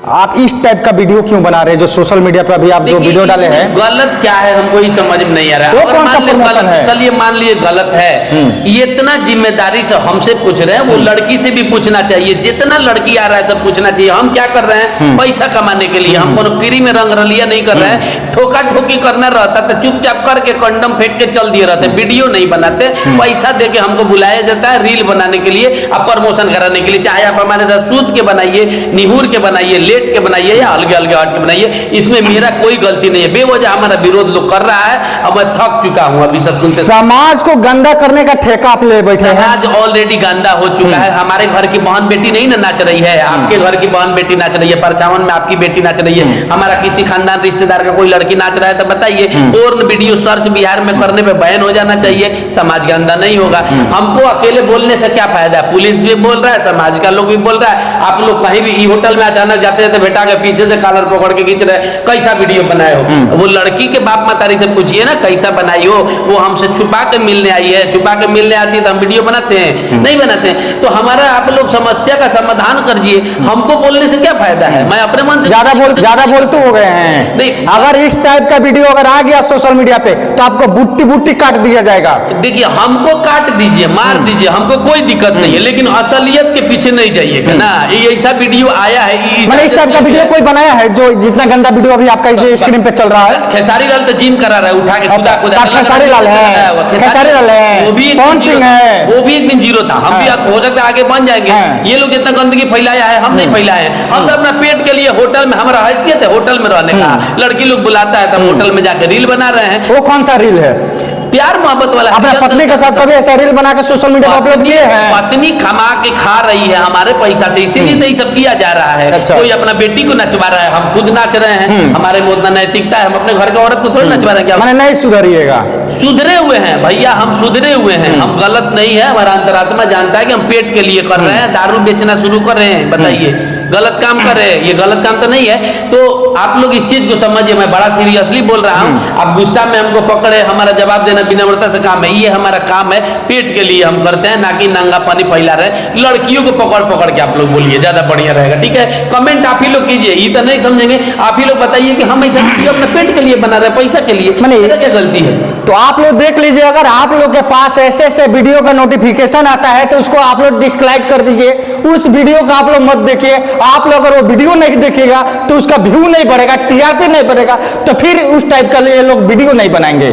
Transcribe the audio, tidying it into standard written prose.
आप इस टाइप का वीडियो क्यों बना रहे हैं जो सोशल मीडिया पे अभी आप जो वीडियो डाले हैं? गलत क्या है हमको ही समझ में नहीं आ रहा है। वो कौन सा प्रमोशन है? चलिए मान लिए गलत है, ये इतना जिम्मेदारी से हमसे पूछ रहे हैं, वो लड़की से भी पूछना चाहिए। जितना लड़की आ रहा है सब पूछना चाहिए। हम क्या कर रहे हैं? पैसा कमाने के लिए। हम कोनो फ्री में रंग रलिया नहीं कर रहे हैं। ठोका ठोकी करना रहता तो चुपचाप करके कंडम फेंक के चल दिए रहते, वीडियो नहीं बनाते। पैसा दे के हमको बुलाया जाता है रील बनाने के लिए, अब प्रमोशन कराने के लिए। चाहे आप हमारे साथ सूत के बनाइए, निहुर के बनाइए, लेट के बनाइए या अलगे अलगे हट के बनाइए, इसमें मेरा कोई गलती नहीं है। बेवजह हमारा विरोध लोग कर रहा है। अब मैं थक चुका हूं अभी सब सुनते। समाज को गंदा करने का ठेका आप ले बैठे हैं। समाज ऑलरेडी गंदा हो चुका है। हमारे घर की बहन बेटी नहीं ना नाच रही है, आपके घर की बहन बेटी नाच रही है, परछावन में आपकी बेटी नाच रही है, हमारा किसी खानदान रिश्तेदार का कोई लड़की नाच रहा है, तो बताइए पोर्न वीडियो सर्च बिहार में करने पे बैन हो जाना चाहिए। समाज गंदा नहीं होगा। हमको अकेले बोलने से क्या फायदा है? पुलिस भी बोल रहा है, समाज का लोग भी बोल रहा है। आप लोग कहीं भी होटल में अचानक जाते जाते बेटा के पीछे से कॉलर पकड़ के खींच रहे, कैसा वीडियो बनाए हो? वो लड़की के बाप मातारी से पूछिए ना कैसा बनाई हो। वो हमसे छुपा के मिलने आई है, छुपा के मिलने आती है तो हम वीडियो बनाते हैं? नहीं बनाते हैं। तो हमारा आप लोग समस्या का समाधान करिए, हमको बोलने से क्या फायदा है? मैं अपने मन से ज्यादा बोलते हो गए हैं। नहीं, अगर इस टाइप का वीडियो अगर आ गया सोशल मीडिया पे तो आपको बुट्टी बुट्टी काट दिया जाएगा। देखिए हमको काट दीजिए, मार दीजिए, हमको कोई दिक्कत नहीं है, लेकिन असलियत के पीछे नहीं जाइएगा ना। ये ऐसा वीडियो आया है, मैंने इस टाइप का वीडियो कोई बनाया है जो जितना गंदा वीडियो अभी आपका जो स्क्रीन पे चल रहा है? खेसारी लाल तो जिम करा रहा है, उठा के अच्छा, खेसारी लाल है, खेसारी लाल है, वो भी कौन सिंह है, वो भी एक दिन जीरो था। हम भी हो सकता है आगे बन जाएंगे। ये लोग जितना गंदगी फैलाया है हम नहीं फैलाए हैं। हम तो अपना पेट के लिए होटल में, हमारा हैसियत है होटल में रहने का। लड़की लोग बुलाता है तब होटल में जाकर रील बना रहे हैं। वो कौन सा रील है? प्यार मोहब्बत वाला। अपने पत्नी के साथ कभी ऐसा रील बना के सोशल मीडिया पर अपलोड किए हैं? पत्नी कमा के खा रही है हमारे पैसा से, इसीलिए तो ये सब किया जा रहा है। अच्छा। कोई अपना बेटी को नचवा रहा है, हम खुद नाच रहे हैं। हमारे में उतना नैतिकता है, हम अपने घर के औरत को थोड़ी नचवा रहे हैं। क्या मैंने नहीं सुधरिएगा? सुधरे हुए हैं भैया, हम सुधरे हुए हैं। हम गलत नहीं है, हमारा अंतरात्मा जानता है कि हम पेट के लिए कर रहे हैं, दारू बेचना शुरू कर रहे हैं। बताइए गलत काम कर रहे हैं? ये गलत काम तो नहीं है। तो आप लोग इस चीज को समझिए, मैं बड़ा सीरियसली बोल रहा हूँ। आप गुस्सा में हमको पकड़े, हमारा जवाब देना विनम्रता से काम है। ये हमारा काम है, पेट के लिए हम करते हैं, ना कि नंगा पानी फैला रहे। लड़कियों को पकड़ पकड़ के आप लोग बोलिए, ज्यादा बढ़िया रहेगा। ठीक है, कमेंट आप ही लोग कीजिए, ये तो नहीं समझेंगे। आप ही लोग बताइए कि हम ऐसा वीडियो अपने पेट के लिए बना रहे हैं, पैसा के लिए, मैंने क्या गलती है? तो आप लोग देख लीजिए, अगर आप लोग के पास ऐसे ऐसे वीडियो का नोटिफिकेशन आता है तो उसको आप लोग डिसलाइक कर दीजिए। उस वीडियो को आप लोग मत देखिए। आप लोग अगर वो वीडियो नहीं देखेगा तो उसका व्यू नहीं बढ़ेगा, टीआरपी नहीं बढ़ेगा, तो फिर उस टाइप का ये लोग वीडियो नहीं बनाएंगे।